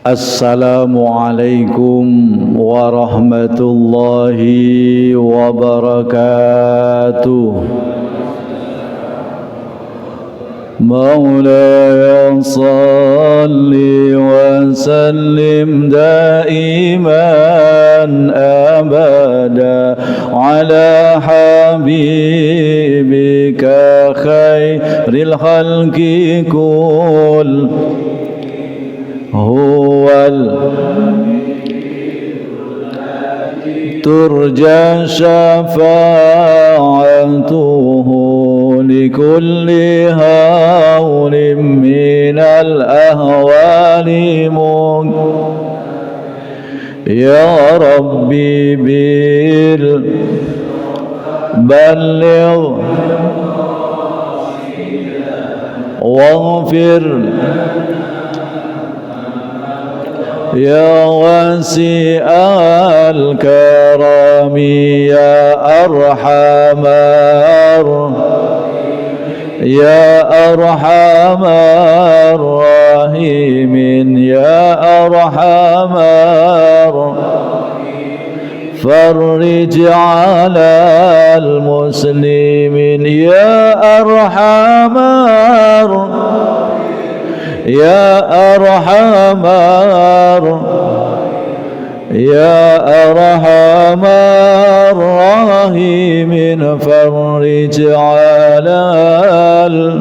Assalamualaikum warahmatullahi wabarakatuh. Maulaya salli wa sallim daiman abada ala habibika khairil khalqi kull huwal turja syafa'atuhu likulli hawlim minal ahwali ya Rabbi bil balligh waghfir ya wasi'al karami ya arhamar rahimin ya arhamar farrij 'alal muslimin ya arhamar ya arhamar rahimin farrij 'alal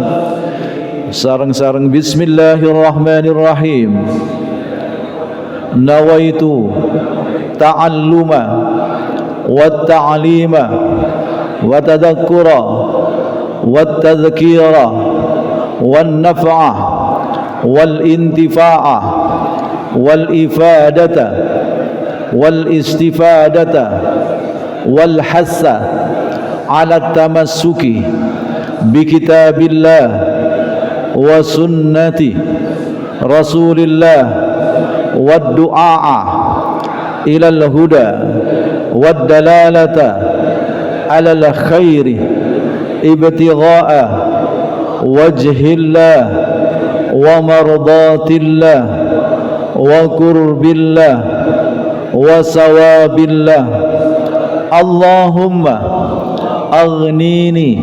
sarang-sarang bismillahirrahmanirrahim nawaitu ta'alluma wa ta'lima wa tadhakkura wa tadhkira wan naf'a والانتفاع والإفادة والاستفادة والحث على التمسك بكتاب الله وسنة رسول الله والدعاء إلى الهدى والدلالة على الخير ابتغاء وجه الله ومرضات الله وقرب الله وثواب الله اللهم أغنيني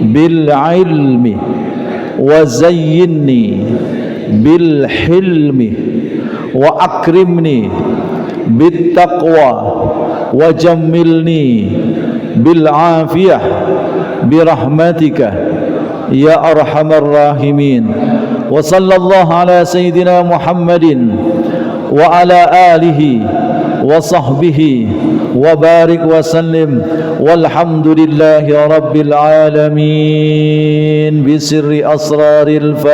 بالعلم وزينني بالحلم وأكرمني بالتقوى وجملني بالعافية برحمتك يا أرحم الراحمين وصلى الله على سيدنا محمد وعلى آله وصحبه وبارك وسلم والحمد لله رب العالمين بسر أسرار الفاتحة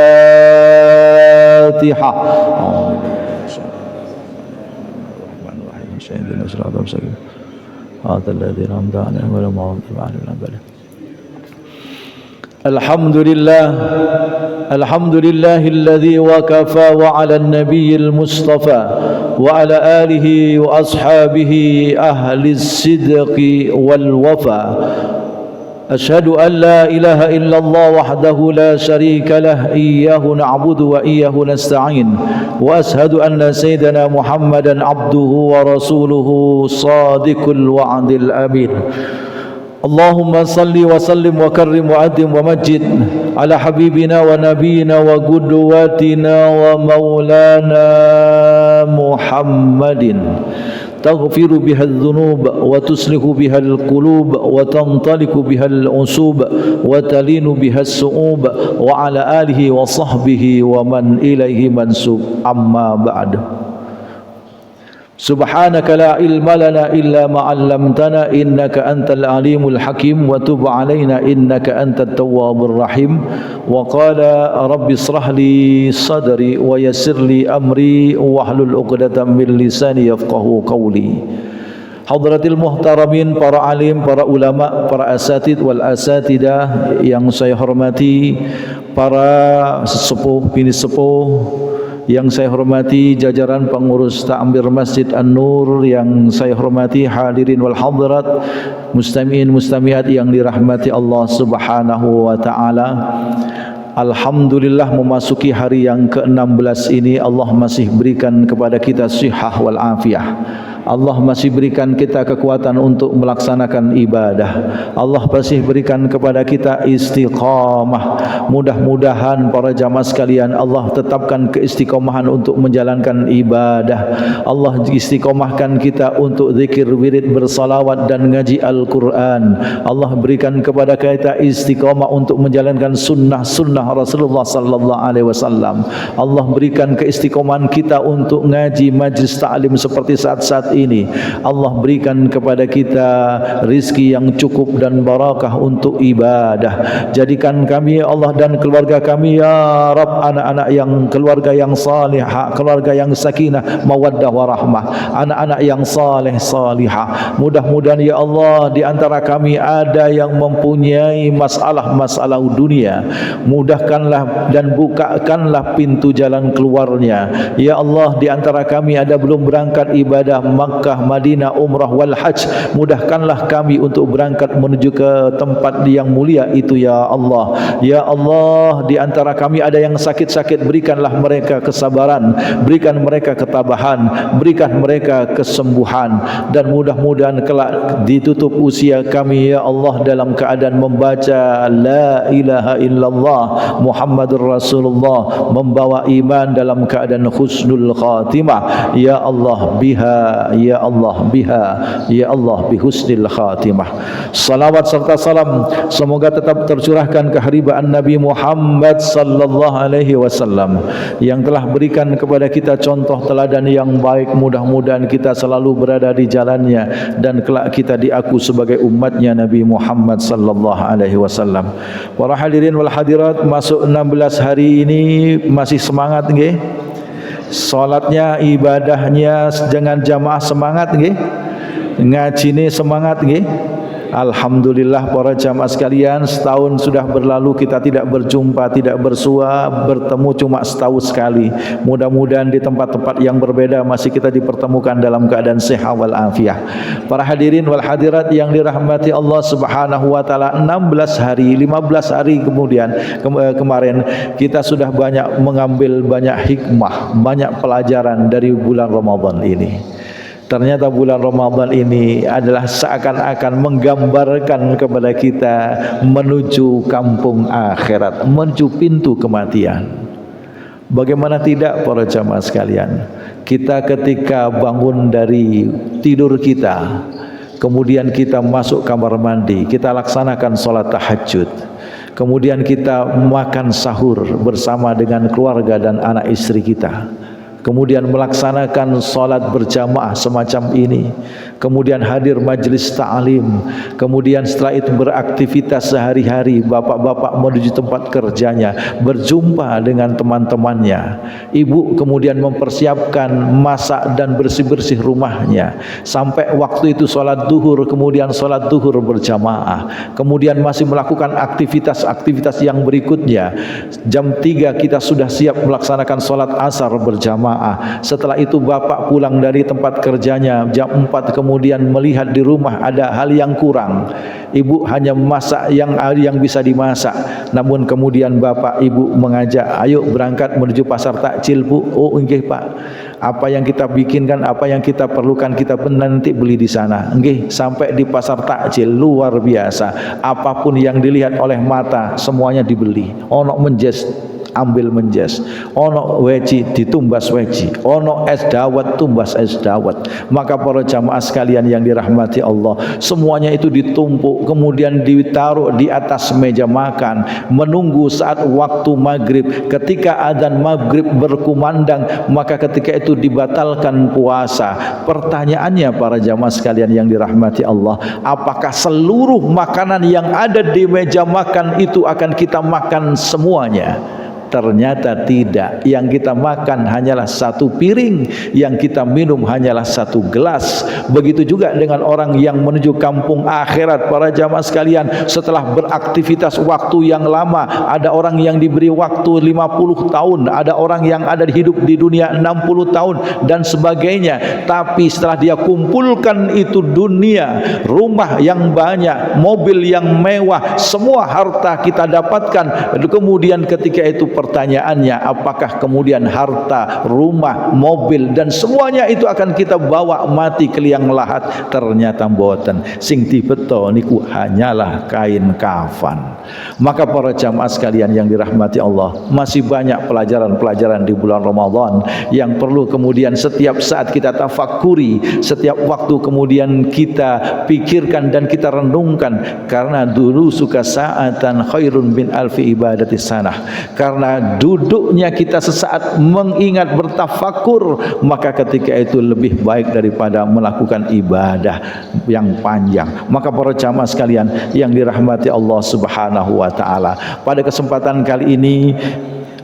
هذا الذي أنعمت عليهم ولا مغضوب عليهم الحمد لله الذي وكفى وعلى النبي المصطفى وعلى آله وأصحابه أهل الصدق والوفاء أشهد أن لا إله إلا الله وحده لا شريك له إياه نعبد وإياه نستعين وأشهد أن سيدنا محمدا عبده ورسوله صادق الوعد الأمين اللهم صل وسلم وكرم وعظم ومجد على حبيبنا ونبينا وقدوتنا ومولانا محمد تغفر بها الذنوب وتصلح بها القلوب وتنطلق بها العصوب وتلين بها الصعوب وعلى آله وصحبه ومن إليه منسوب أما بعد سبحانك لا علم لنا إلا ما علمتنا إنك أنت العليم الحكيم وتب علينا إنك أنت التواب الرحيم وقال رب اشرح لي صدري ويسر لي أمري واحلل عقدة من لساني يفقهوا قولي. Hadratil muhtaramin, para alim, para ulama, para asatid wal asatidah yang saya hormati, para sesepuh, bini sepuh yang saya hormati, jajaran pengurus takmir Masjid An-Nur yang saya hormati, hadirin wal hadirat, mustami'in mustami'at yang dirahmati Allah Subhanahu wa taala. Alhamdulillah memasuki hari yang ke-16 ini Allah masih berikan kepada kita sihah wal afiyah. Allah masih berikan kita kekuatan untuk melaksanakan ibadah. Allah masih berikan kepada kita istiqamah. Mudah-mudahan para jamaah sekalian Allah tetapkan keistiqomahan untuk menjalankan ibadah. Allah istiqomahkan kita untuk zikir, wirid, bersalawat dan ngaji Al-Quran. Allah berikan kepada kita istiqamah untuk menjalankan sunnah-sunnah Rasulullah sallallahu alaihi wasallam. Allah berikan keistiqomahan kita untuk ngaji majlis ta'lim seperti saat-saat ini. Allah berikan kepada kita rizki yang cukup dan barakah untuk ibadah. Jadikan kami ya Allah dan keluarga kami ya Rabb anak-anak yang keluarga yang salihah, keluarga yang sakinah, mawaddah warahmah, anak-anak yang saleh salihah. Mudah-mudahan ya Allah di antara kami ada yang mempunyai masalah-masalah dunia, mudahkanlah dan bukakanlah pintu jalan keluarnya. Ya Allah di antara kami ada belum berangkat ibadah Makkah, Madinah, Umrah wal Hajj, mudahkanlah kami untuk berangkat menuju ke tempat yang mulia itu ya Allah. Ya Allah di antara kami ada yang sakit-sakit, berikanlah mereka kesabaran, berikan mereka ketabahan, berikan mereka kesembuhan, dan mudah-mudahan kelak ditutup usia kami ya Allah dalam keadaan membaca la ilaha illallah Muhammadur Rasulullah, membawa iman dalam keadaan husnul khatimah ya Allah biha, ya Allah biha, ya Allah bihusnil khatimah. Salawat serta salam semoga tetap tercurahkan keharibaan Nabi Muhammad sallallahu alaihi wasallam yang telah berikan kepada kita contoh teladan yang baik. Mudah-mudahan kita selalu berada di jalannya dan kelak kita diaku sebagai umatnya Nabi Muhammad sallallahu alaihi wasallam. Para hadirin wal hadirat, masuk 16 hari ini masih semangat nggih? Salatnya, ibadahnya dengan jamaah semangat nggih? Ngajine semangat nggih? Alhamdulillah para jamaah sekalian, setahun sudah berlalu kita tidak berjumpa, tidak bersua, bertemu cuma setahun sekali. Mudah-mudahan di tempat-tempat yang berbeda masih kita dipertemukan dalam keadaan sehat wal afiah. Para hadirin wal hadirat yang dirahmati Allah Subhanahu wa taala, 16 hari, 15 hari kemudian kemarin kita sudah banyak mengambil banyak hikmah, banyak pelajaran dari bulan Ramadan ini. Ternyata bulan Ramadan ini adalah seakan-akan menggambarkan kepada kita menuju kampung akhirat, menuju pintu kematian. Bagaimana tidak para jamaah sekalian, kita ketika bangun dari tidur kita, kemudian kita masuk kamar mandi, kita laksanakan sholat tahajud, kemudian kita makan sahur bersama dengan keluarga dan anak istri kita, kemudian melaksanakan salat berjamaah semacam ini, kemudian hadir majlis ta'lim, kemudian setelah itu beraktivitas sehari-hari, bapak-bapak menuju tempat kerjanya, berjumpa dengan teman-temannya, ibu kemudian mempersiapkan masak dan bersih-bersih rumahnya, sampai waktu itu salat duhur, kemudian salat duhur berjamaah, kemudian masih melakukan aktivitas-aktivitas yang berikutnya. Jam 3 kita sudah siap melaksanakan salat asar berjamaah. Setelah itu bapak pulang dari tempat kerjanya jam 4, kemudian melihat di rumah ada hal yang kurang, ibu hanya memasak yang bisa dimasak, namun kemudian bapak ibu mengajak, ayo berangkat menuju pasar takjil bu. Oh nggih pak, apa yang kita bikinkan, apa yang kita perlukan kita pun nanti beli di sana. Nggih, sampai di pasar takjil luar biasa, apapun yang dilihat oleh mata semuanya dibeli. Ono menjes ambil menjes, ono weci ditumbas weci, ono es dawet tumbas es dawet. Maka para jamaah sekalian yang dirahmati Allah, semuanya itu ditumpuk kemudian ditaruh di atas meja makan, menunggu saat waktu maghrib. Ketika adzan maghrib berkumandang, maka ketika itu dibatalkan puasa. Pertanyaannya para jamaah sekalian yang dirahmati Allah, apakah seluruh makanan yang ada di meja makan itu akan kita makan semuanya? Ternyata tidak. Yang kita makan hanyalah satu piring, yang kita minum hanyalah satu gelas. Begitu juga dengan orang yang menuju kampung akhirat. Para jamaah sekalian, setelah beraktivitas waktu yang lama, ada orang yang diberi waktu 50 tahun, ada orang yang ada hidup di dunia 60 tahun dan sebagainya. Tapi setelah dia kumpulkan itu dunia, rumah yang banyak, mobil yang mewah, semua harta kita dapatkan. Kemudian ketika itu pertanyaannya, apakah kemudian harta, rumah, mobil dan semuanya itu akan kita bawa mati ke liang lahat? Ternyata mboten. Sing dibeto niku hanyalah kain kafan. Maka para jamaah sekalian yang dirahmati Allah, masih banyak pelajaran-pelajaran di bulan Ramadan yang perlu kemudian setiap saat kita tafakuri, setiap waktu kemudian kita pikirkan dan kita renungkan. Karena dulu suka sa'atan khairun bin alfi ibadati sanah. Karena duduknya kita sesaat mengingat bertafakur, maka ketika itu lebih baik daripada melakukan ibadah yang panjang. Maka para jamaah sekalian yang dirahmati Allah Subhanahu wa taala, pada kesempatan kali ini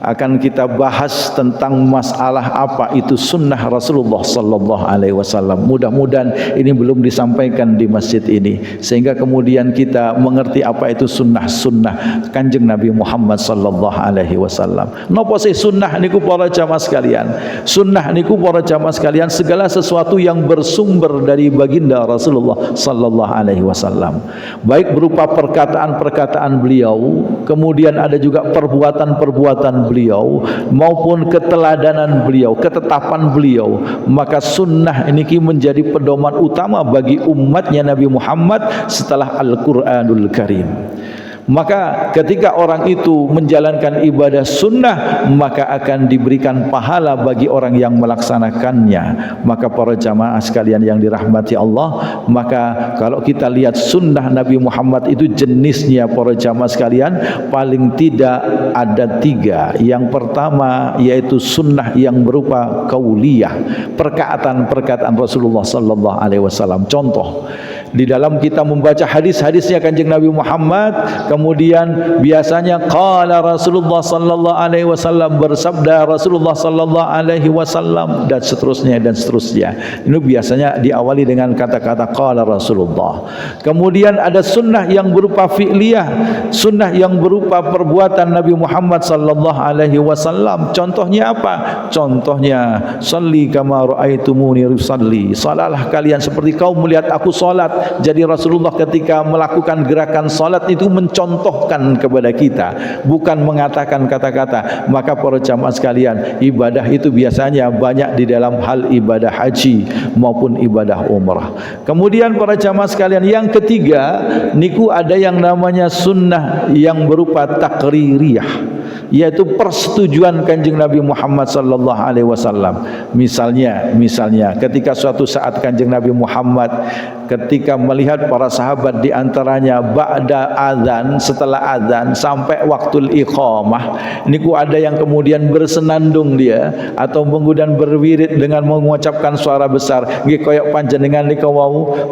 akan kita bahas tentang masalah apa itu sunnah Rasulullah sallallahu alaihi wasallam. Mudah-mudahan ini belum disampaikan di masjid ini, sehingga kemudian kita mengerti apa itu sunnah Kanjeng Nabi Muhammad sallallahu alaihi wasallam. Napa sih sunnah niku para jamaah sekalian? Sunnah niku para jamaah sekalian segala sesuatu yang bersumber dari baginda Rasulullah sallallahu alaihi wasallam. Baik berupa perkataan-perkataan beliau, kemudian ada juga perbuatan-perbuatan beliau maupun keteladanan beliau, ketetapan beliau. Maka sunnah ini menjadi pedoman utama bagi umatnya Nabi Muhammad setelah Al-Quranul Karim. Maka ketika orang itu menjalankan ibadah sunnah, maka akan diberikan pahala bagi orang yang melaksanakannya. Maka para jamaah sekalian yang dirahmati Allah, maka kalau kita lihat sunnah Nabi Muhammad itu jenisnya para jamaah sekalian paling tidak ada 3. Yang pertama yaitu sunnah yang berupa qauliyah, perkataan-perkataan Rasulullah sallallahu alaihi wasallam. Contoh, di dalam kita membaca hadis-hadisnya Kanjeng Nabi Muhammad, kemudian biasanya qala Rasulullah sallallahu alaihi wasallam, bersabda Rasulullah sallallahu alaihi wasallam, dan seterusnya dan seterusnya. Ini biasanya diawali dengan kata-kata qala Rasulullah. Kemudian ada sunnah yang berupa fi'liyah, sunnah yang berupa perbuatan Nabi Muhammad sallallahu alaihi wasallam. Contohnya apa? Contohnya shalli kama raaitumuni usalli. Salatlah kalian seperti kau melihat aku salat. Jadi Rasulullah ketika melakukan gerakan salat itu mencontohkan kepada kita, bukan mengatakan kata-kata. Maka para jamaah sekalian, ibadah itu biasanya banyak di dalam hal ibadah haji maupun ibadah umrah. Kemudian para jamaah sekalian yang ketiga niku ada yang namanya sunnah yang berupa takririyah, yaitu persetujuan Kanjeng Nabi Muhammad sallallahu alaihi wasallam. Misalnya ketika suatu saat Kanjeng Nabi Muhammad ketika melihat para sahabat di antaranya ba'da azan, setelah azan sampai waktu iqamah, niku ada yang kemudian bersenandung dia atau kemudian berwirid dengan mengucapkan suara besar, nggih kaya panjenengan niku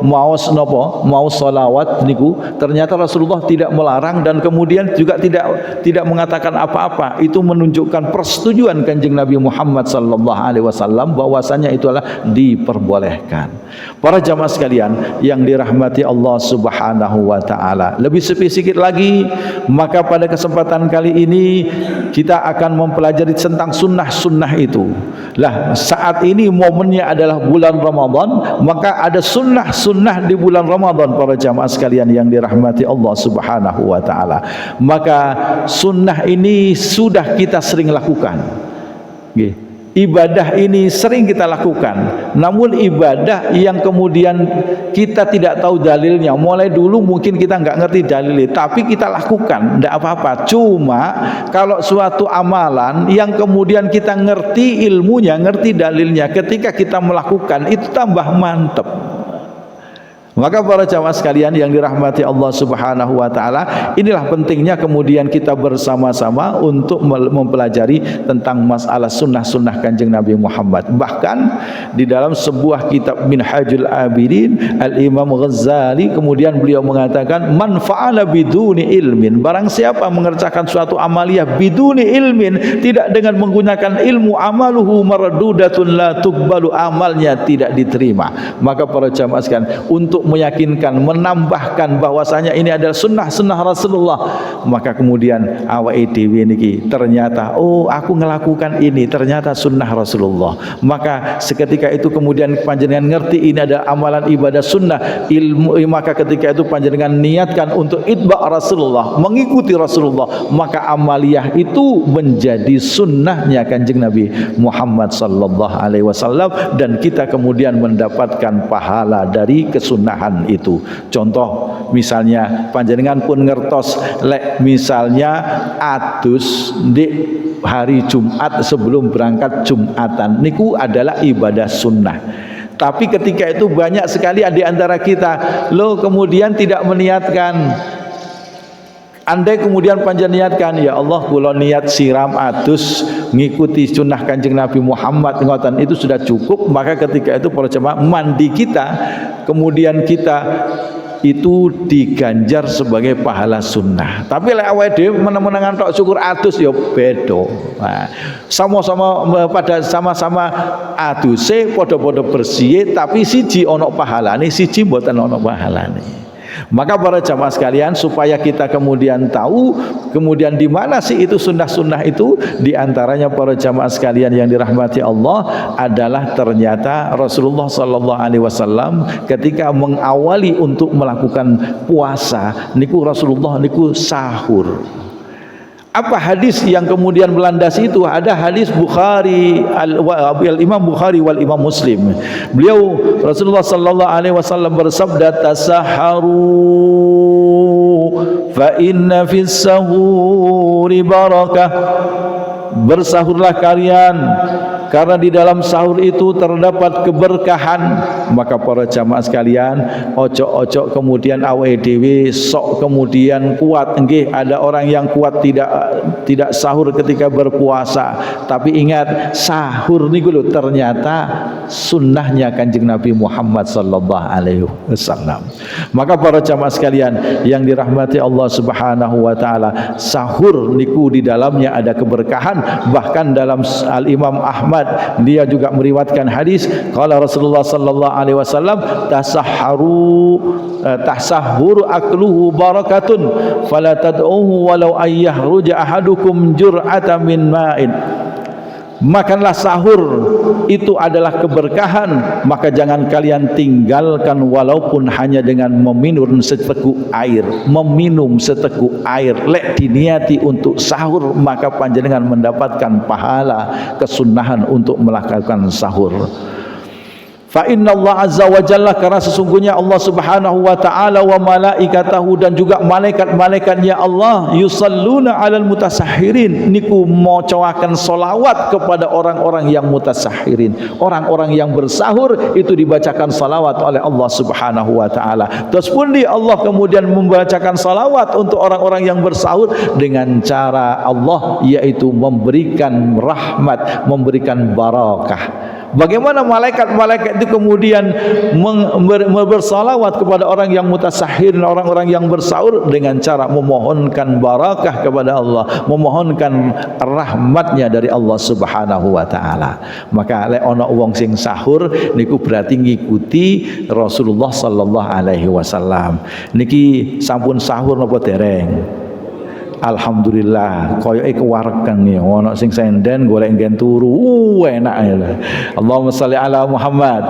maos napa? Maos selawat niku. Ternyata Rasulullah tidak melarang dan kemudian juga tidak mengatakan apa-apa. Itu menunjukkan persetujuan Kanjeng Nabi Muhammad sallallahu alaihi wasallam bahwasanya itulah diperbolehkan. Para jamaah sekalian yang dirahmati Allah Subhanahu wa taala, lebih spesifik lagi, maka pada kesempatan kali ini kita akan mempelajari tentang sunnah-sunnah itu. Lah, saat ini momennya adalah bulan Ramadan, maka ada sunnah-sunnah di bulan Ramadan para jamaah sekalian yang dirahmati Allah Subhanahu wa taala. Maka sunnah ini sudah kita sering lakukan. Nggih. Ibadah ini sering kita lakukan, namun ibadah yang kemudian kita tidak tahu dalilnya, mulai dulu mungkin kita nggak ngerti dalilnya, tapi kita lakukan, tidak apa-apa. Cuma kalau suatu amalan yang kemudian kita ngerti ilmunya, ngerti dalilnya, ketika kita melakukan itu tambah mantep. Maka para jamaah sekalian yang dirahmati Allah Subhanahu wa taala, inilah pentingnya kemudian kita bersama-sama untuk mempelajari tentang masalah sunnah-sunnah Kanjeng Nabi Muhammad. Bahkan di dalam sebuah kitab Minhajul Abidin, Al-Imam Ghazali kemudian beliau mengatakan, man fa'ala biduni ilmin, barang siapa mengerjakan suatu amaliyah biduni ilmin, tidak dengan menggunakan ilmu, amaluhu mardudatun la tuqbalu, amalnya tidak diterima. Maka para jamaah sekalian, untuk meyakinkan, menambahkan bahwasanya ini adalah sunnah Rasulullah, maka kemudian awake dhewe niki ternyata, oh aku melakukan ini ternyata sunnah Rasulullah, maka seketika itu kemudian panjenengan ngerti ini ada amalan ibadah sunnah ilmu, maka ketika itu panjenengan niatkan untuk itba Rasulullah, mengikuti Rasulullah, maka amaliyah itu menjadi sunnahnya Kanjeng Nabi Muhammad sallallahu alaihi wasallam, dan kita kemudian mendapatkan pahala dari kesunahan itu. Contoh misalnya panjenengan pun ngertos lek misalnya adus di hari Jumat sebelum berangkat Jumatan niku adalah ibadah sunnah. Tapi ketika itu banyak sekali di antara kita kemudian tidak meniatkan. Andai kemudian panjenengan niatkan, ya Allah kula niat siram adus ngikuti sunnah Kanjeng Nabi Muhammad ngoten, itu sudah cukup, maka ketika itu para jemaah mandi kita kemudian kita itu diganjar sebagai pahala sunnah. Tapi lek awake dhewe meneng-menengan tok syukur adus ya beda. Nah, sama-sama aduse padha-padha bersih, tapi siji ana pahalane, siji mboten ana pahalane. Maka para jamaah sekalian, supaya kita kemudian tahu kemudian di mana sih itu sunnah-sunnah itu, di antaranya para jamaah sekalian yang dirahmati Allah adalah ternyata Rasulullah sallallahu alaihi wasallam ketika mengawali untuk melakukan puasa niku Rasulullah niku sahur. Apa hadis yang kemudian melandasi itu? Ada hadis Bukhari, Al-Imam Bukhari wal Imam Muslim. Beliau Rasulullah sallallahu alaihi wasallam bersabda, tasaharu fa inna fis sahuri barakah. Bersahurlah kalian karena di dalam sahur itu terdapat keberkahan. Maka para jamaah sekalian, ojo-ojo kemudian awake dhewe sok kemudian kuat. Nggih, ada orang yang kuat tidak sahur ketika berpuasa, tapi ingat sahur niku lho ternyata sunnahnya Kanjeng Nabi Muhammad sallallahu alaihi wasallam. Maka para jamaah sekalian yang dirahmati Allah Subhanahu wa taala, sahur niku di dalamnya ada keberkahan. Bahkan dalam Al-Imam Ahmad dia juga meriwayatkan hadis, qala Rasulullah sallallahu alaihi wasallam, tasahhuru akluhu barakatun fala tad'uhu walau ayyahruja ahadukum jur'atan min ma'in. Makanlah sahur itu adalah keberkahan, maka jangan kalian tinggalkan walaupun hanya dengan meminum seteguk air. Meminum seteguk air lek diniati untuk sahur, maka panjenengan mendapatkan pahala kesunahan untuk melakukan sahur. Fa inna Allah azza wa jalla, karena sesungguhnya Allah subhanahu wa ta'ala wa malaikatahu, dan juga malaikat-malaikatnya Allah, yusalluna alal mutasahhirin, niku macawaken solawat kepada orang-orang yang mutasahhirin. Orang-orang yang bersahur itu dibacakan salawat oleh Allah subhanahu wa ta'ala. Terus pun Allah kemudian membacakan salawat untuk orang-orang yang bersahur dengan cara Allah, yaitu memberikan rahmat, memberikan barakah. Bagaimana malaikat-malaikat itu kemudian bersalawat kepada orang yang mutasahhir, orang-orang yang bersahur, dengan cara memohonkan barakah kepada Allah, memohonkan rahmatnya dari Allah Subhanahu wa taala. Maka lek ana wong sing sahur niku berarti ngikuti Rasulullah sallallahu alaihi wasallam. Niki sampun sahur napa dereng? Alhamdulillah, koyoke kewareng ya, ana sing senden golek nggen turu, enak ya. Allahumma sholli ala Muhammad.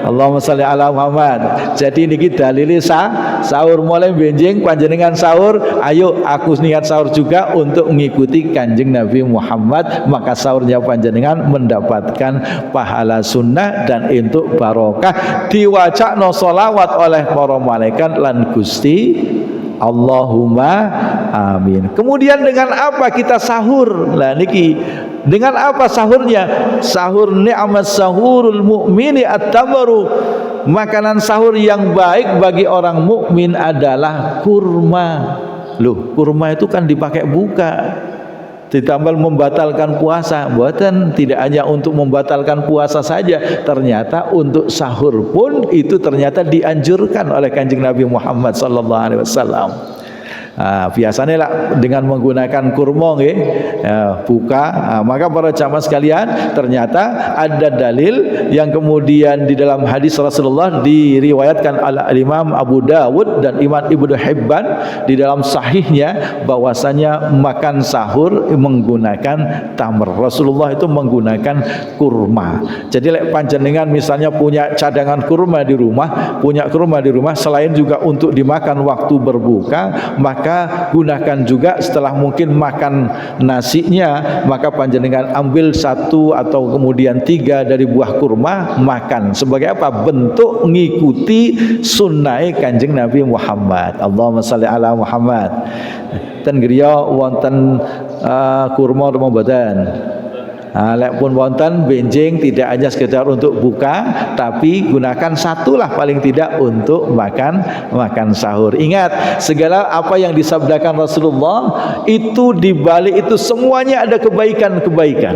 Allahumma sholli ala Muhammad. Jadi niki dalile sahur, mulai benjing panjenengan sahur, ayo aku niat sahur juga untuk mengikuti Kanjeng Nabi Muhammad, maka sahurnya panjenengan mendapatkan pahala sunnah dan untuk barokah, diwacakno sholawat oleh para malaikat lan Gusti Allahumma amin. Kemudian dengan apa kita sahur? Lah niki dengan apa sahurnya? Sahur ni'mas sahurul mu'mini at-tamaru. makanan sahur yang baik bagi orang mukmin adalah kurma. Loh, kurma itu kan dipakai buka, ditambah membatalkan puasa. Buatan tidak hanya untuk membatalkan puasa saja, ternyata untuk sahur pun itu ternyata dianjurkan oleh Kanjeng Nabi Muhammad sallallahu alaihi wasallam. Biasanya lah dengan menggunakan kurma buka. Maka para jamaah sekalian, ternyata ada dalil yang kemudian di dalam hadis Rasulullah diriwayatkan oleh Imam Abu Dawud dan Imam Ibnu Hibban di dalam sahihnya, bahwasanya makan sahur menggunakan tamr. Rasulullah itu menggunakan kurma. Jadi lek panjenengan misalnya punya cadangan kurma di rumah, selain juga untuk dimakan waktu berbuka, maka gunakan juga setelah mungkin makan nasinya, maka panjenengan ambil 1 atau kemudian 3 dari buah kurma makan. Sebagai apa? Bentuk ngikuti sunnah Kanjeng Nabi Muhammad. Allahumma shalli ala Muhammad. Ten griya wonten kurma Ramadan. Lek pun wonten benjing, tidak hanya sekedar untuk buka, tapi gunakan 1 lah paling tidak untuk makan sahur. Ingat, segala apa yang disabdakan Rasulullah itu di balik itu semuanya ada kebaikan-kebaikan.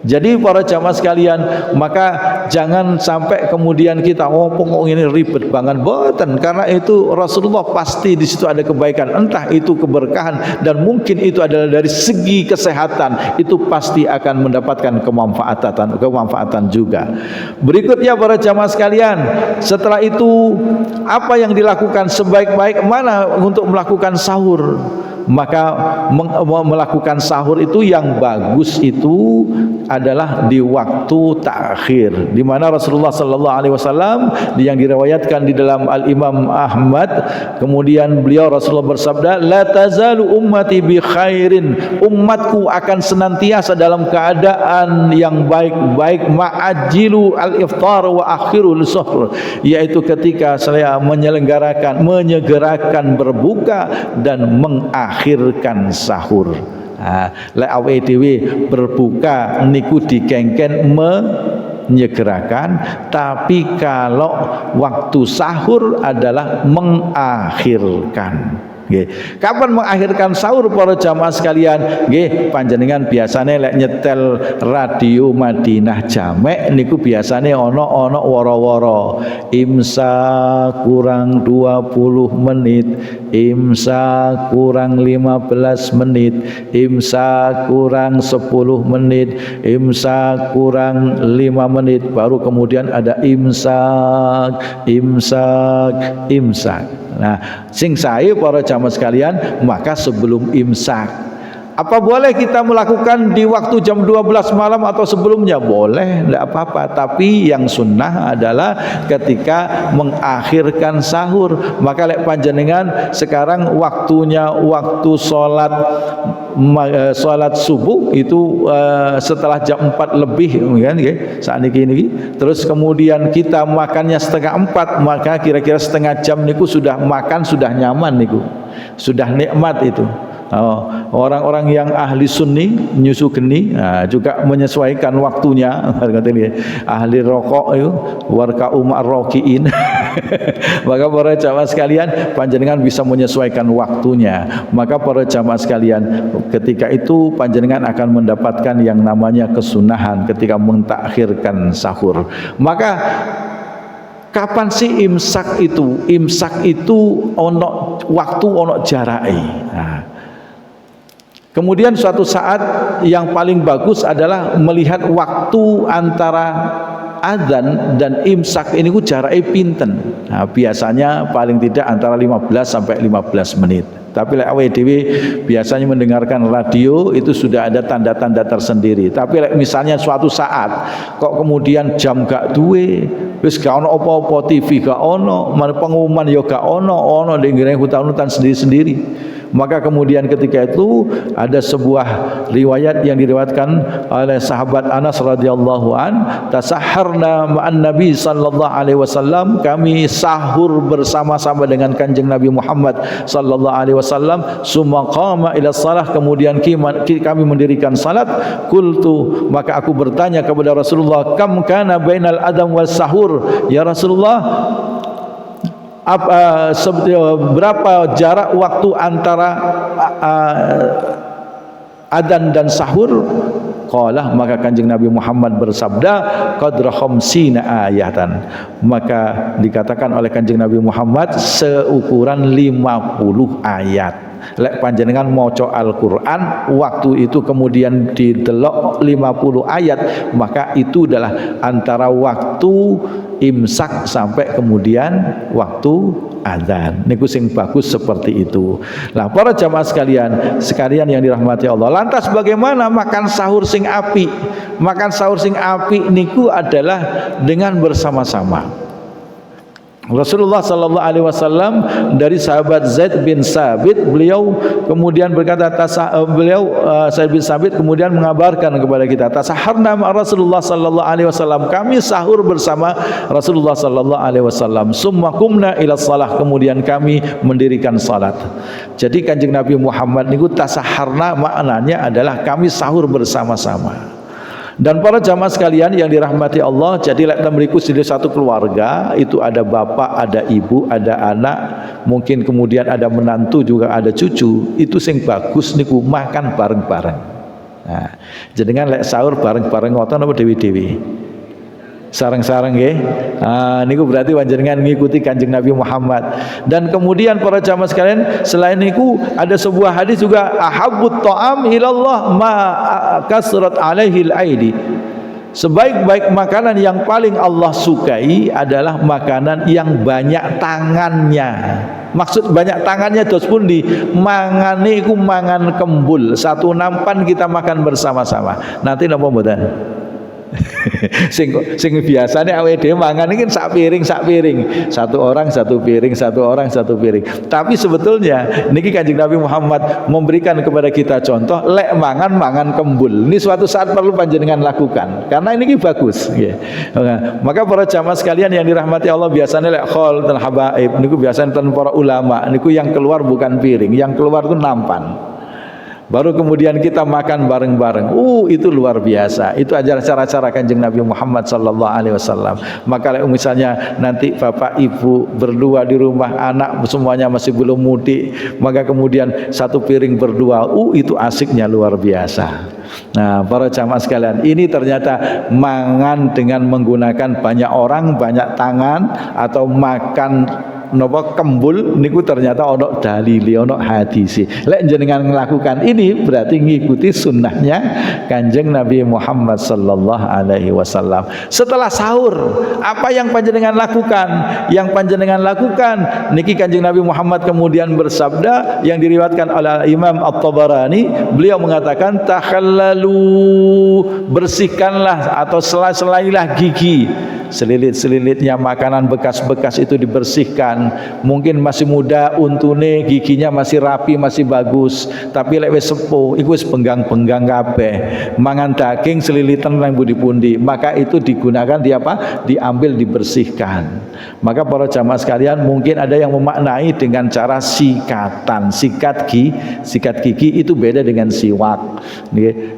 Jadi para jamaah sekalian, maka jangan sampai kemudian kita pokok ini ribet banget, boten, karena itu Rasulullah pasti di situ ada kebaikan, entah itu keberkahan dan mungkin itu adalah dari segi kesehatan, itu pasti akan mendapatkan kemanfaatan juga. Berikutnya para jamaah sekalian, setelah itu apa yang dilakukan sebaik-baik mana untuk melakukan sahur? Maka melakukan sahur itu yang bagus itu adalah di waktu takhir, di mana Rasulullah sallallahu alaihi wasallam yang diriwayatkan di dalam Al-Imam Ahmad, kemudian beliau Rasulullah bersabda, la tazalu ummati bi khairin, umatku akan senantiasa dalam keadaan yang baik-baik, ma'ajilu al-iftar wa akhirul suhur, yaitu ketika saya menyegerakan berbuka dan mengakhirkan sahur. Lek awake dhewe berbuka niku dikengken menyegerakan, tapi kalau waktu sahur adalah mengakhirkan. Kapan mengakhirkan sahur para jamaah sekalian? Panjenengan biasanya lek nyetel radio Madinah Jamek niku biasanya ono woro-woro imsak kurang 20 menit, imsak kurang 15 menit, imsak kurang 10 menit, imsak kurang 5 menit, baru kemudian ada imsak. Nah, sing sae para jamaah sekalian, maka sebelum imsak, apa boleh kita melakukan di waktu jam 12 malam atau sebelumnya? Boleh, tidak apa-apa. Tapi yang sunnah adalah ketika mengakhirkan sahur. Maka lek panjenengan sekarang waktunya waktu sholat subuh itu setelah jam 4 lebih kan, saat ini. Terus kemudian kita makannya setengah 4, maka kira-kira setengah jam niku sudah makan, sudah nyaman niku, sudah nikmat itu. Orang-orang yang ahli sunni nyusu geni juga menyesuaikan waktunya. Ahli rokok itu warka umar rokiin. Maka para jamaah sekalian, panjenengan bisa menyesuaikan waktunya. Maka para jamaah sekalian, ketika itu panjenengan akan mendapatkan yang namanya kesunahan ketika mentakhirkan sahur. Maka kapan sih imsak itu? Imsak itu ono waktu, ono jarai. Kemudian suatu saat yang paling bagus adalah melihat waktu antara adzan dan imsak ini ku jarake pinten. Biasanya paling tidak antara 15 sampai 15 menit. Tapi lek awake dhewe biasanya mendengarkan radio itu sudah ada tanda-tanda tersendiri. Tapi lek misalnya suatu saat kok kemudian jam gak duwe, wis gak ono apa-apa, TV gak ono, pengumuman ya gak ono ning hutan-hutan sendiri-sendiri. Maka kemudian ketika itu ada sebuah riwayat yang diriwayatkan oleh sahabat Anas radhiyallahu an, tasahharna ma'an Nabi sallallahu alaihi wasallam, kami sahur bersama-sama dengan Kanjeng Nabi Muhammad sallallahu alaihi wasallam, summa qama ila shalah, kemudian kami mendirikan salat. Qultu, maka aku bertanya kepada Rasulullah, kam kana bainal adam was sahur, ya Rasulullah, berapa jarak waktu antara adzan dan sahur? Qala, maka Kanjeng Nabi Muhammad bersabda, qadra khamsina ayatan, maka dikatakan oleh Kanjeng Nabi Muhammad seukuran 50 ayat. Lek panjenengan maca Al-Qur'an waktu itu kemudian didelok 50 ayat, maka itu adalah antara waktu imsak sampai kemudian waktu azan. Niku sing bagus seperti itu. Lah para jamaah sekalian yang dirahmati Allah, lantas bagaimana makan sahur sing apik? Makan sahur sing apik niku adalah dengan bersama-sama. Rasulullah sallallahu alaihi wasallam, dari sahabat Zaid bin Sabit, beliau kemudian berkata, Zaid bin Sabit kemudian mengabarkan kepada kita, tasaharna ma Rasulullah sallallahu alaihi wasallam, kami sahur bersama Rasulullah sallallahu alaihi wasallam, summa qumna ila shalah, kemudian kami mendirikan salat. Jadi Kanjeng Nabi Muhammad niku tasaharna maknanya adalah kami sahur bersama-sama. Dan para jamaah sekalian yang dirahmati Allah, jadi lek mriku di satu keluarga itu ada bapak, ada ibu, ada anak, mungkin kemudian ada menantu, juga ada cucu. Itu sing bagus niku makan bareng-bareng. Nah, jenengan lek sahur bareng-bareng ngoten apa dewi-dewi? Sareng-sareng nggih. Niku berarti panjenengan ngikuti Kanjeng Nabi Muhammad. Dan kemudian para jamaah sekalian, selain niku ada sebuah hadis juga, ahabbut ta'am ilallah ma kasrat alaihil aidi. Sebaik-baik makanan yang paling Allah sukai adalah makanan yang banyak tangannya. Maksud banyak tangannya dos pundi? Mangane iku mangan kembul, satu nampan kita makan bersama-sama. Nanti napa mboten? sing biasanya awake dhewe mangan iki sak piring, satu orang satu piring. Tapi sebetulnya niki Kanjeng Nabi Muhammad memberikan kepada kita contoh, lek mangan kembul. Ini suatu saat perlu panjenengan lakukan karena ini bagus. Maka para jamaah sekalian yang dirahmati Allah, biasanya lek khol dan habaib niku biasanya para ulama niku yang keluar bukan piring, yang keluar itu nampan. Baru kemudian kita makan bareng-bareng. Itu luar biasa. Itu ajaran cara-cara Kanjeng Nabi Muhammad sallallahu alaihi wasallam. Maka misalnya nanti bapak ibu berdua di rumah, anak semuanya masih belum mudik, maka kemudian satu piring berdua. Itu asiknya luar biasa. Nah, para jamaah sekalian, ini ternyata mangan dengan menggunakan banyak orang, banyak tangan, atau makan napa kembul niku ternyata ono dalili, ono hadis. Lek jenengan melakukan ini berarti ngikuti sunnahnya Kanjeng Nabi Muhammad sallallahu alaihi wasallam. Setelah sahur, apa yang panjenengan lakukan? Yang panjenengan lakukan niki Kanjeng Nabi Muhammad kemudian bersabda yang diriwayatkan oleh Imam At-Tabarani, beliau mengatakan, takhallalu, bersihkanlah atau selailah gigi. Selilit-selilitnya makanan bekas-bekas itu dibersihkan. Mungkin masih muda untune, giginya masih rapi, masih bagus, tapi lek wis sepuh iku wis penggang-penggang kabeh. Mangan daging selilitan nang pundi-pundi, maka itu digunakan diambil, dibersihkan. Maka para jamaah sekalian, mungkin ada yang memaknai dengan cara sikatan. Sikat gigi itu beda dengan siwak.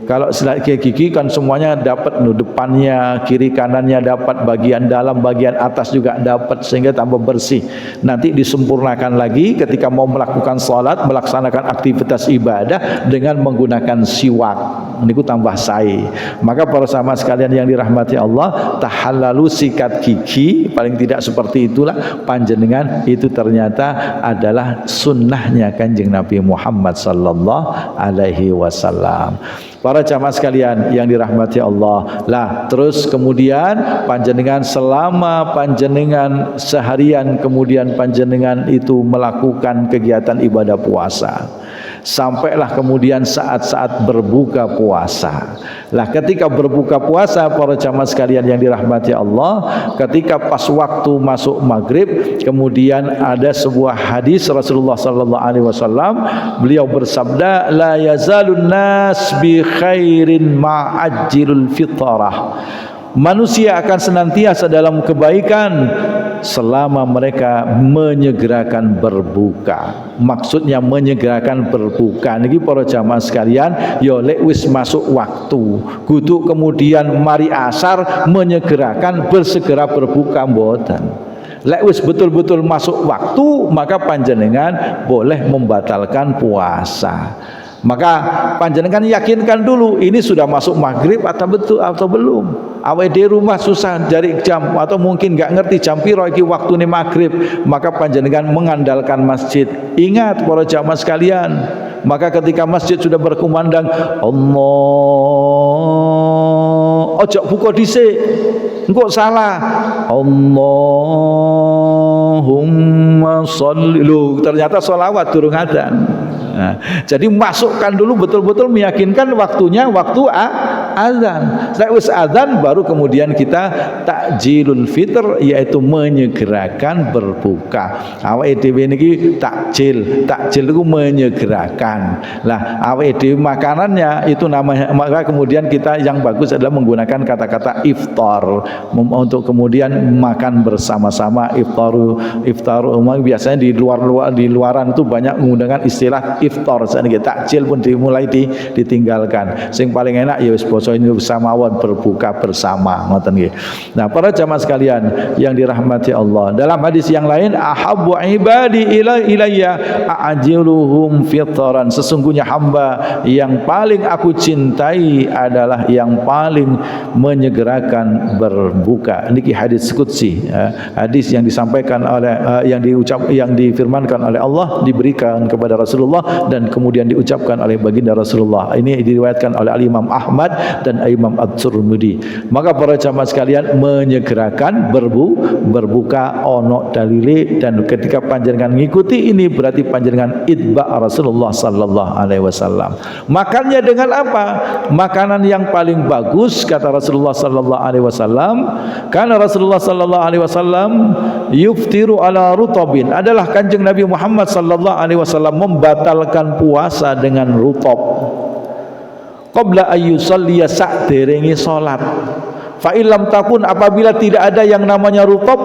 Kalau gigi kan semuanya dapat, depannya, kiri kanannya dapat, bagian dalam, bagian atas juga dapat, sehingga tambah bersih. Nanti disempurnakan lagi ketika mau melakukan sholat, melaksanakan aktivitas ibadah dengan menggunakan siwak, niku tambah sae. Maka para sama sekalian yang dirahmati Allah, tahallalu, sikat gigi, paling tidak seperti itulah panjenengan, itu ternyata adalah sunnahnya Kanjeng Nabi Muhammad sallallahu alaihi wasallam. Para jamaah sekalian yang dirahmati Allah. Lah, terus kemudian panjenengan selama panjenengan seharian kemudian panjenengan itu melakukan kegiatan ibadah puasa. Sampailah kemudian saat-saat berbuka puasa. Lah ketika berbuka puasa para jamaah sekalian yang dirahmati Allah, ketika pas waktu masuk maghrib, kemudian ada sebuah hadis Rasulullah sallallahu alaihi wasallam, beliau bersabda, la yazalun nas bi khairin ma'ajjilul fitrah. Manusia akan senantiasa dalam kebaikan selama mereka menyegerakan berbuka. Maksudnya menyegerakan berbuka niki para jamaah sekalian, ya lek wis masuk waktu, kudu kemudian mari asar menyegerakan bersegera berbuka mboten. Lek wis betul-betul masuk waktu, maka panjenengan boleh membatalkan puasa. Maka panjenengan yakinkan dulu ini sudah masuk maghrib atau betul atau belum. Awake di rumah susah cari jam atau mungkin nggak ngerti jam piro iki waktune maghrib, maka panjenengan mengandalkan masjid. Ingat para jamaah sekalian, maka ketika masjid sudah berkumandang Allah, ojo buka dhisik. Engko salah. Allahumma sholli. Loh, ternyata sholawat durung adzan. Nah, jadi masukkan dulu betul-betul meyakinkan waktunya waktu azan. Setelah azan baru kemudian kita takjilul fitr, yaitu menyegerakan berbuka. Awake dhewe niki takjil itu menyegerakan. Lah awake dhewe makanannya itu namanya, maka kemudian kita yang bagus adalah menggunakan kata-kata iftar untuk kemudian makan bersama-sama. Iftar biasanya di luaran itu banyak menggunakan istilah iftar. Saniki takjil pun dimulai ditinggalkan. Sing paling enak ya wis basa ini bersamaan, berbuka bersama, ngoten nggih. Nah, para jamaah sekalian yang dirahmati Allah, dalam hadis yang lain, ahabbu ibadi ilayya a'jiluhum fitran. Sesungguhnya hamba yang paling aku cintai adalah yang paling menyegerakan berbuka. Niki hadis qudsi, hadis yang disampaikan oleh yang difirmankan oleh Allah, diberikan kepada Rasulullah dan kemudian diucapkan oleh baginda Rasulullah. Ini diriwayatkan oleh Imam Ahmad dan Imam At-Tirmidzi. Maka para jamaah sekalian menyegerakan berbuka ono dalile, dan ketika panjenengan ngikuti ini berarti panjenengan itba Rasulullah sallallahu alaihi wasallam. Makannya dengan apa? Makanan yang paling bagus kata Rasulullah sallallahu alaihi wasallam, karena Rasulullah sallallahu alaihi wasallam yuftiru ala rutabin, adalah Kanjeng Nabi Muhammad sallallahu alaihi wasallam membatalkan puasa dengan rutab qabla ayyusalliya, sa'derenge salat. Fa illam takun, apabila tidak ada yang namanya rutab,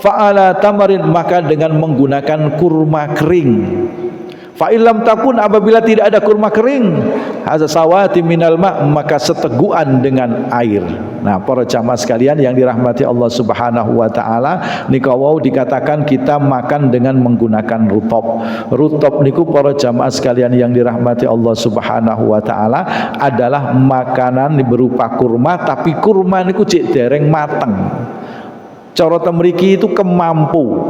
fa'ala tamarin, maka dengan menggunakan kurma kering. Fa illam takun, apabila tidak ada kurma kering, hadza sawati minal ma', maka setegukan dengan air. Nah, para jamaah sekalian yang dirahmati Allah Subhanahu wa taala, nika wau dikatakan kita makan dengan menggunakan rutab. Rutab niku para jamaah sekalian yang dirahmati Allah Subhanahu wa taala adalah makanan berupa kurma, tapi kurma niku cek dereng mateng. Cara temriki itu kemampu.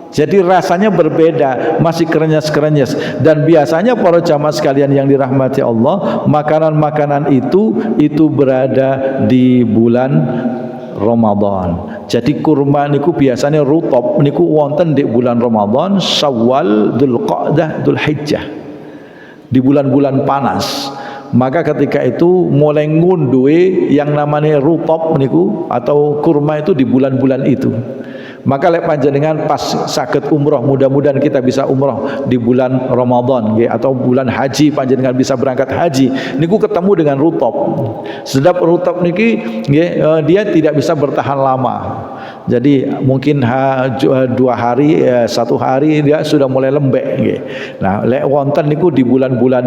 Jadi rasanya berbeda, masih krenyes-krenyes. Dan biasanya para jamaah sekalian yang dirahmati Allah, makanan-makanan itu berada di bulan Ramadan. Jadi kurma niku biasanya rutab niku wonten di bulan Ramadan, Syawal, Dzulqa'dah, Dzulhijjah. Di bulan-bulan panas. Maka ketika itu mulai ngunduhe yang namanya rutab niku atau kurma itu di bulan-bulan itu. Maka lek panjenengan pas sakit umroh, mudah-mudahan kita bisa umroh di bulan Ramadan atau bulan haji, panjenengan bisa berangkat haji niku ketemu dengan rutab. Sedap rutab niki dia tidak bisa bertahan lama. Jadi mungkin 2 hari, 1 hari dia sudah mulai lembek. Nah, lek wonten niku di bulan-bulan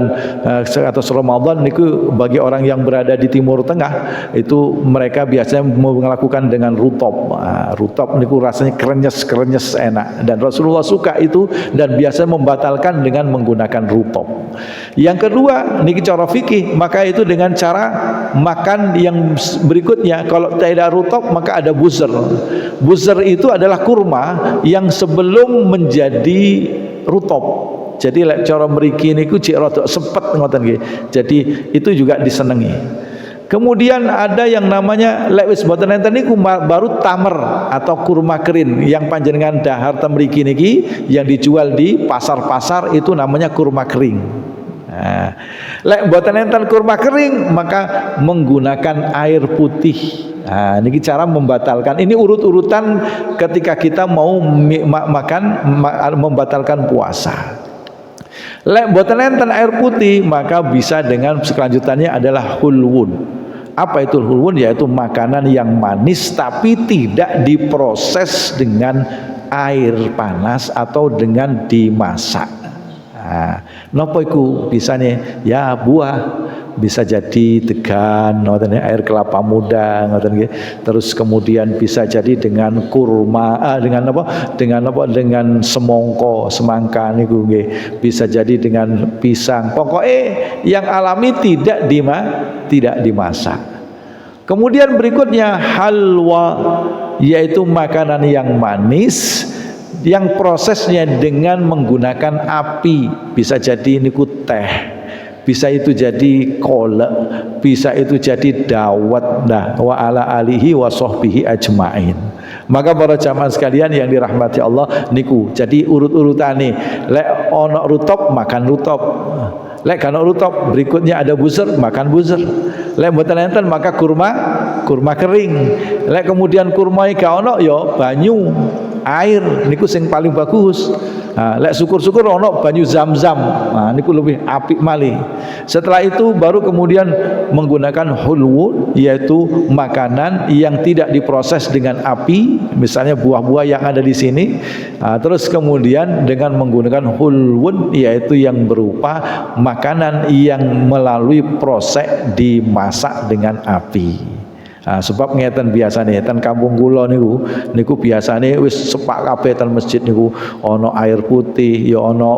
atau Ramadan niku bagi orang yang berada di Timur Tengah itu mereka biasanya melakukan dengan rutab. Nah, rutab niku rasanya krenyes enak, dan Rasulullah suka itu dan biasa membatalkan dengan menggunakan rutab. Yang kedua niki cara fikih, maka itu dengan cara makan yang berikutnya. Kalau tidak rutab maka ada buzr. Buzr itu adalah kurma yang sebelum menjadi rutab. Jadi lek cara mriki niku cek rada sepet ngoten nggih. Jadi itu juga disenengi. Kemudian ada yang namanya lek wis boten enten niku baru tamer atau kurma kering yang panjenengan dahar ten mriki niki yang dijual di pasar-pasar itu namanya kurma kering. Nah, lek boten enten kurma kering maka menggunakan air putih. Nah, ini cara membatalkan. Ini urut-urutan ketika kita mau membatalkan puasa. Lek boten enten air putih maka bisa dengan kelanjutannya adalah hulwun. Apa itu hulwun? Yaitu makanan yang manis tapi tidak diproses dengan air panas atau dengan dimasak. Nah, nopo iku bisane ya buah, bisa jadi degan, ngoten air kelapa muda, ngoten nggih. Terus kemudian bisa jadi dengan kurma, dengan apa? Dengan semangka, semangka niku nggih. Bisa jadi dengan pisang. Pokoknya yang alami tidak dimasak. Kemudian berikutnya halwa, yaitu makanan yang manis yang prosesnya dengan menggunakan api. Bisa jadi niku teh, bisa itu jadi kolak, bisa itu jadi dawat. Nah, wa ala alihi wa sahbihi ajmain. Maka para jamaah sekalian yang dirahmati Allah niku jadi urut-urutane. Lek ono rutop makan rutop, lek kana rutop berikutnya ada buser makan buser, lek mboten enten maka kurma kering, lek kemudian kurma gak ono ya banyu air niku sing paling bagus. Nah, lek syukur-syukur ono banyu zam-zam. Nah, niku lebih apik malih. Setelah itu baru kemudian menggunakan hulwun, yaitu makanan yang tidak diproses dengan api, misalnya buah-buah yang ada di sini. Nah, terus kemudian dengan menggunakan hulwun, yaitu yang berupa makanan yang melalui proses dimasak dengan api. Nah, sebab ngeten biasane ten kampung kula niku biasane wis sepak kabeh ten masjid niku ana air putih ya ana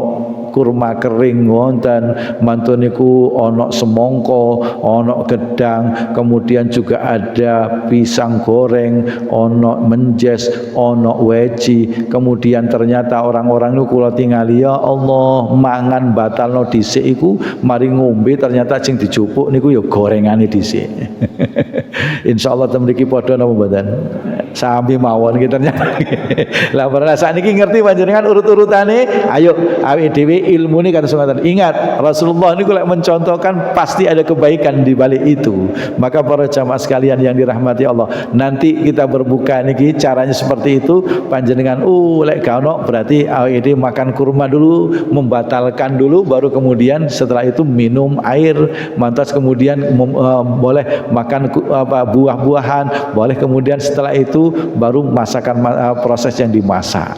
kurma kering wonten, mantun niku ana semangka, ana gedang, kemudian juga ada pisang goreng, ana menjes, ana weci. Kemudian ternyata orang-orang niku kula tingali ya Allah mangan batalno dhisik iku mari ngombe ternyata sing dijupuk niku ya gorengane dhisik. Insyaallah temriki padha napa mboten? Sami mawon iki ternyata. Lah pernah sakniki ngerti panjenengan urut-urutane, ayo awake dhewe ilmune kata sunatan. Ingat, Rasulullah niku lek mencontohkan pasti ada kebaikan di balik itu. Maka para jamaah sekalian yang dirahmati Allah, nanti kita berbuka niki caranya seperti itu. Panjenengan lek gak ono berarti awake dhewe makan kurma dulu, membatalkan dulu, baru kemudian setelah itu minum air, mantas kemudian boleh makan buah-buahan, boleh kemudian setelah itu baru masakan proses yang dimasak.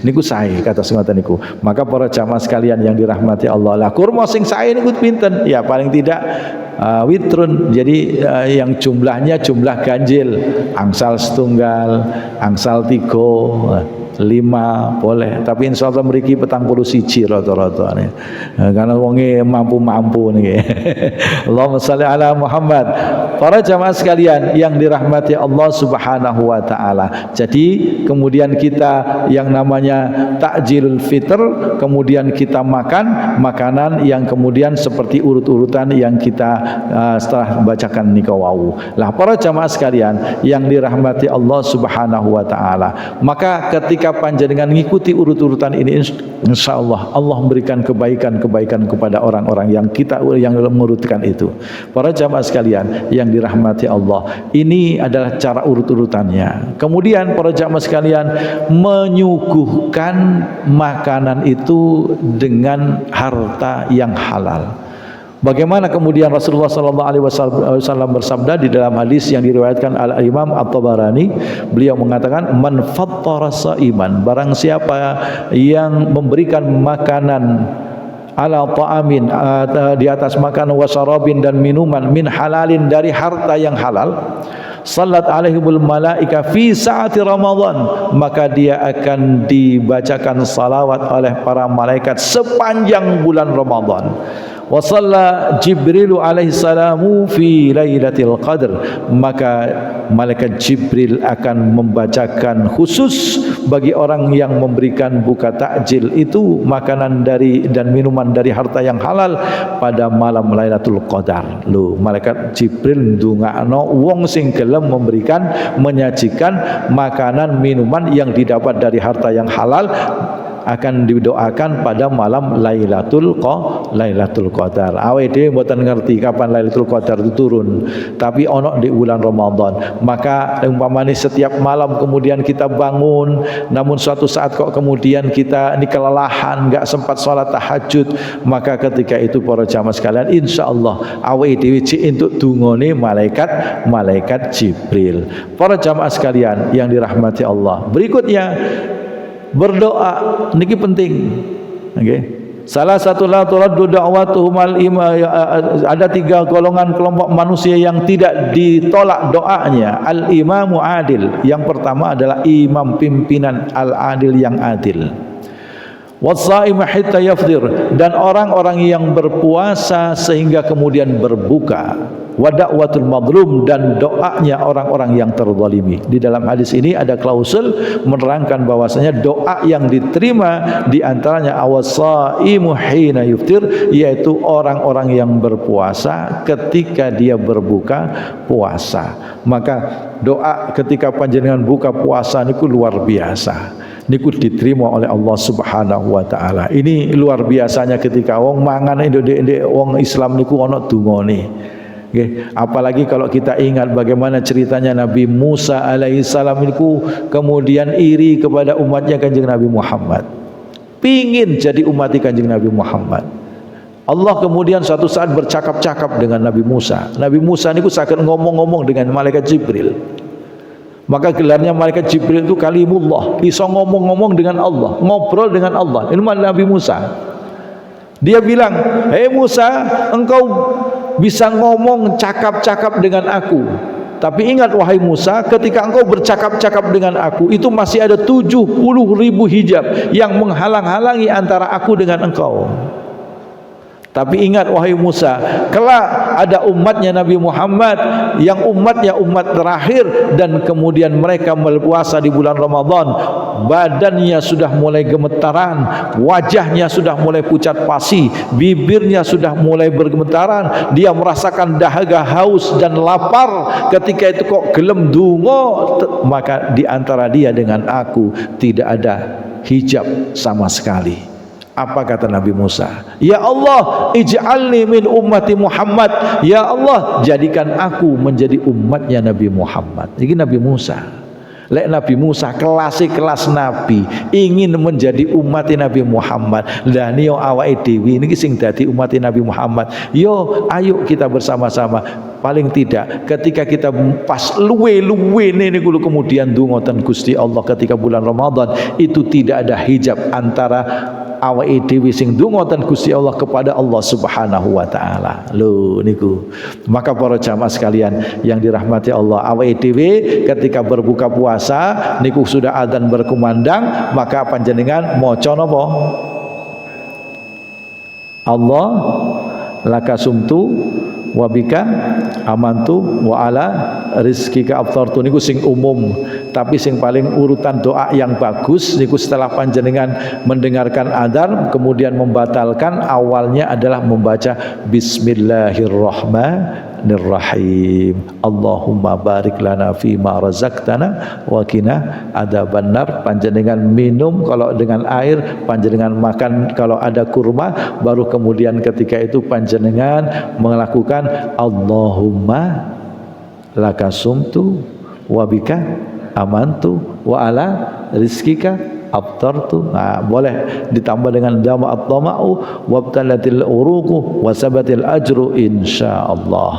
Niku sae kata sunatan niku. Maka para jamaah sekalian yang dirahmati Allah, lah kurma sing sae niku pinten? Ya paling tidak witrun. Jadi yang jumlahnya jumlah ganjil, angsal setunggal, angsal 3, 5 boleh, tapi insyaallah mriki 41 rata-rata nih. Karena wonge mampu-mampu nih. Allahumma shalli ala Muhammad. Para jamaah sekalian yang dirahmati Allah Subhanahu wa taala. Jadi kemudian kita yang namanya takjilul fitr, kemudian kita makan makanan yang kemudian seperti urut-urutan yang kita setelah membacakan nikah wau. Lah para jamaah sekalian yang dirahmati Allah Subhanahu wa taala, maka ketika panjenengan mengikuti urut-urutan ini, insyaallah Allah memberikan kebaikan kepada orang-orang yang mengurutkan itu. Para jamaah sekalian yang dirahmati Allah, ini adalah cara urut-urutannya. Kemudian para jamaah sekalian menyuguhkan makanan itu dengan harta yang halal. Bagaimana kemudian Rasulullah sallallahu alaihi wasallam bersabda di dalam hadis yang diriwayatkan oleh Imam At-Tabarani, beliau mengatakan man fattara saiman, barang siapa yang memberikan makanan ala ta'amin, di atas makanan wasarabin dan minuman, min halalin, dari harta yang halal, salat alaihimul malaika fi saati Ramadan, maka dia akan dibacakan salawat oleh para malaikat sepanjang bulan Ramadan. Wa shalla Jibril alaihi salamu fi lailatul qadr, maka malaikat Jibril akan membacakan khusus bagi orang yang memberikan buka takjil itu makanan dari dan minuman dari harta yang halal pada malam Lailatul Qadar. Loh, malaikat Jibril ndongakno wong sing gelem memberikan menyajikan makanan minuman yang didapat dari harta yang halal akan didoakan pada malam Lailatul Qadar. Awake dhewe mboten ngerti kapan Lailatul Qadar itu turun, tapi ono di bulan Ramadan. Maka umpamane setiap malam kemudian kita bangun, namun suatu saat kok kemudian kita ini kelelahan, enggak sempat sholat tahajud, maka ketika itu para jamaah sekalian, insyaallah awake dhewe entuk dungane malaikat Jibril. Para jamaah sekalian yang dirahmati Allah, berikutnya berdoa niki penting. Okay. Salah satu la turaddu da'watuhumal ada 3 golongan kelompok manusia yang tidak ditolak doanya. Al imamu adil. Yang pertama adalah imam pimpinan al adil yang adil. Wasaim hatta yafdir, dan orang-orang yang berpuasa sehingga kemudian berbuka. Wa da'watul madlum, dan doanya orang-orang yang terzalimi. Di dalam hadis ini ada klausul menerangkan bahwasanya doa yang diterima di antaranya awasaimu hina yuftir, yaitu orang-orang yang berpuasa ketika dia berbuka puasa. Maka doa ketika panjenengan buka puasa niku luar biasa. Niku diterima oleh Allah Subhanahu wa taala. Ini luar biasanya ketika wong mangan ndek wong Islam niku ana dungane. Okay. Apalagi kalau kita ingat bagaimana ceritanya Nabi Musa alaihissalam itu kemudian iri kepada umatnya Kanjeng Nabi Muhammad, pingin jadi umat Kanjeng Nabi Muhammad. Allah kemudian suatu saat bercakap-cakap dengan Nabi Musa. Nabi Musa niku saged ngomong-ngomong dengan malaikat Jibril. Maka gelarnya malaikat Jibril itu kalimullah, iso ngomong-ngomong dengan Allah, ngobrol dengan Allah. Ini Nabi Musa. Dia bilang, "Hei Musa, engkau bisa ngomong cakap-cakap dengan aku. Tapi ingat wahai Musa, ketika engkau bercakap-cakap dengan aku, itu masih ada 70.000 hijab yang menghalang-halangi antara aku dengan engkau. Tapi ingat wahai Musa, kelak ada umatnya Nabi Muhammad yang umatnya umat terakhir, dan kemudian mereka berpuasa di bulan Ramadan, badannya sudah mulai gemetaran, wajahnya sudah mulai pucat pasi, bibirnya sudah mulai bergemetaran, dia merasakan dahaga, haus dan lapar. Ketika itu kok gelem dungo, maka di antara dia dengan aku tidak ada hijab sama sekali." Apa kata Nabi Musa? "Ya Allah, ij'alni min ummati Muhammad." Ya Allah, jadikan aku menjadi umatnya Nabi Muhammad. Ini Nabi Musa. Lek Nabi Musa kelas Nabi, ingin menjadi umat Nabi Muhammad. Lah niyo awake dhewe niki sing dadi umat Nabi Muhammad. Yo ayo kita bersama-sama. Paling tidak ketika kita pas luwe niku kemudian ndonga ten Gusti Allah ketika bulan Ramadan, itu tidak ada hijab antara awake dhewe sing ndonga ten Gusti Allah kepada Allah Subhanahu wa taala. Lho niku. Maka para jamaah sekalian yang dirahmati Allah, awake dhewe ketika berbuka puasa niku sudah adzan berkumandang, maka panjenengan maca napa? Allah laka sumtu wa bika amantu wa ala rizkika aftartu. Niku sing umum, tapi sing paling urutan doa yang bagus niku setelah panjenengan mendengarkan adzan kemudian membatalkan, awalnya adalah membaca Bismillahirrahmanirrahim. Allahumma barik lana fima razaqtana wa qina adzabannar. Panjenengan minum kalau dengan air, panjenengan makan kalau ada kurma, baru kemudian ketika itu panjenengan melakukan Allahumma laka sumtu wa bika amantu wa ala rizkika aftartu. Nah, boleh ditambah dengan dama at-tama'u wabtalatil uruqu wa sabatil ajru insyaallah.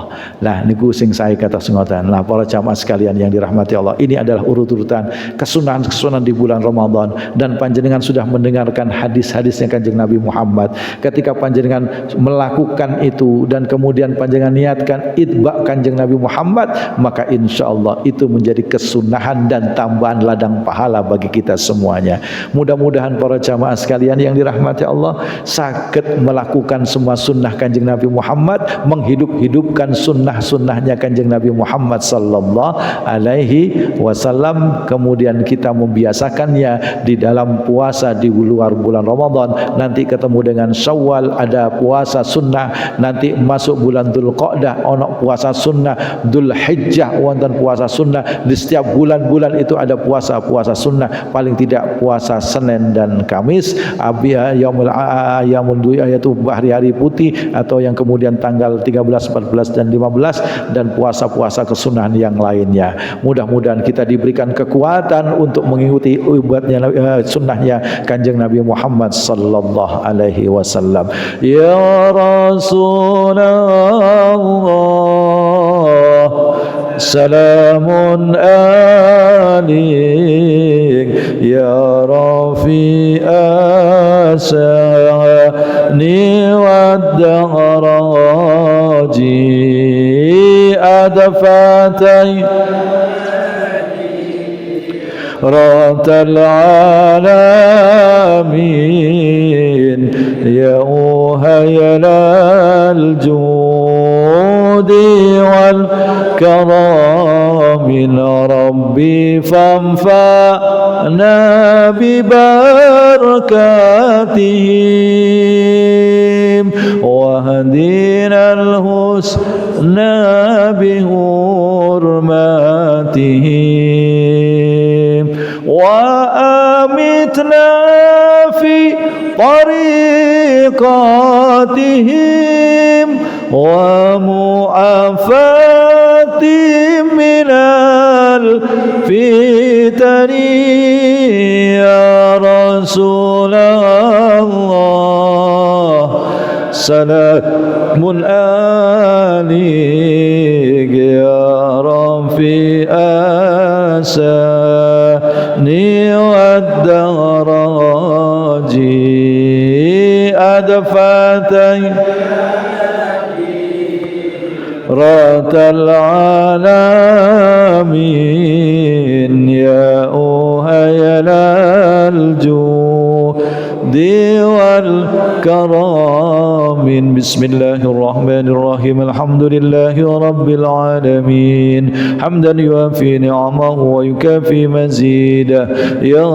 Nah niku sing saya kata ngoten. Lah para jamaah sekalian yang dirahmati Allah, ini adalah urut-urutan kesunahan-kesunahan di bulan Ramadan, dan panjenengan sudah mendengarkan hadis-hadisnya Kanjeng Nabi Muhammad. Ketika panjenengan melakukan itu dan kemudian panjenengan niatkan itba Kanjeng Nabi Muhammad, maka insyaallah itu menjadi kesunahan dan tambahan ladang pahala bagi kita semuanya. Mudah-mudahan para jamaah sekalian yang dirahmati Allah saged melakukan semua sunnah Kanjeng Nabi Muhammad, menghidup-hidupkan sunnah-sunnahnya Kanjeng Nabi Muhammad sallallahu alaihi wasallam, kemudian kita membiasakannya di dalam puasa di luar bulan Ramadan. Nanti ketemu dengan Syawal ada puasa sunnah, nanti masuk bulan Dzulqa'dah ono puasa sunnah, Dzulhijjah wonten puasa sunnah. Di setiap bulan-bulan itu ada puasa-puasa sunnah, paling tidak puasa Senin dan Kamis, yaumul yaitu hari-hari putih, atau yang kemudian tanggal 13, 14 dan 15, dan puasa-puasa kesunahan yang lainnya. Mudah-mudahan kita diberikan kekuatan untuk mengikuti ubatnya sunnahnya Kanjeng Nabi Muhammad sallallahu alaihi wasallam. Ya Rasulullah, salamun alik ya rafi asani waddaraji adfatay رات العالمين يا أهيل الجود والكرم ربي فانفعنا ببركاتهم وهدينا الحسنى بحرماتهم وأمتنا في طريقاتهم ومعافاتهم من الفتن يا رسول الله سلام عليك يا رفيع أساني والدراجي أدفتي رات العالمين يا أهيل الجود والكرم بسم الله الرحمن الرحيم الحمد لله رب العالمين حمدا يوافي نعمه ويكافي مزيده يا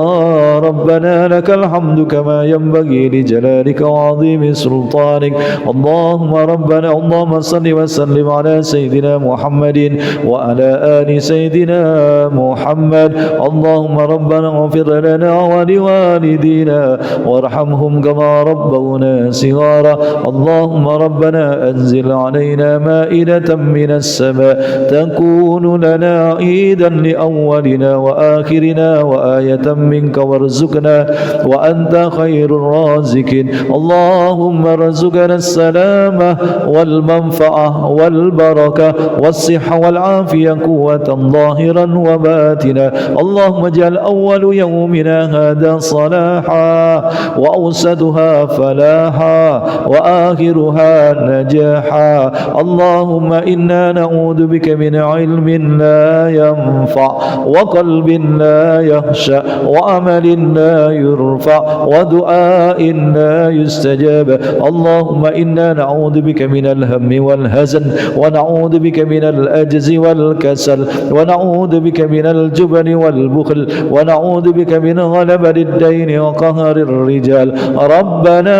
ربنا لك الحمد كما ينبغي لجلالك وعظيم سلطانك اللهم ربنا اللهم صل وسلم على سيدنا محمد وعلى آل سيدنا محمد اللهم ربنا اغفر لنا ولوالدينا وارحمهم كما ربونا صغارا اللهم ربنا أنزل علينا مائدة من السماء تكون لنا عيدا لأولنا وآخرنا وآية منك وارزقنا وأنت خير الرازقين اللهم ارزقنا السلامة والمنفعة والبركة والصحة والعافية قوة ظاهرا وباطنا اللهم اجعل أول يومنا هذا صلاحا وأوسطها فلاحا وآخرها نجاحا اللهم إنا نعوذ بك من علم لا ينفع وقلب لا يخشى وعمل لا يرفع ودعاء لا يستجاب اللهم إنا نعوذ بك من الهم والهزن ونعوذ بك من الأجز والكسل ونعوذ بك من الجبن والبخل ونعوذ بك من غلبة الدين وقهر الرجال ربنا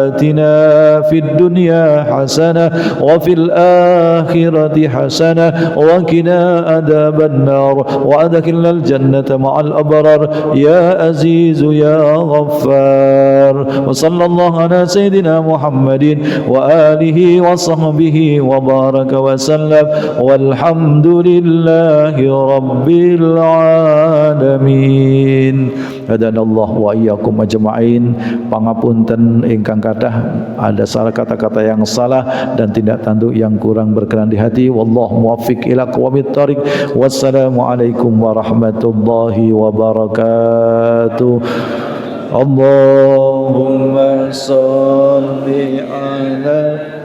آتنا في الدنيا حسنة وفي الآخرة حسنة وقنا عذاب النار وأدخلنا الجنة مع الأبرار يا عزيز يا غفار وصلى الله على سيدنا محمد وآله وصحبه وبارك وسلم والحمد لله رب العالمين. Hadanallah wa iyyakum ajma'in. Pangapunten ingkang kathah ada salah kata-kata yang salah dan tindak tanduk yang kurang berkenan di hati. Wallahu muwaffiq ila aqwamit thoriq. Wassalamualaikum warahmatullahi wabarakatuh. Allahumma shalli ala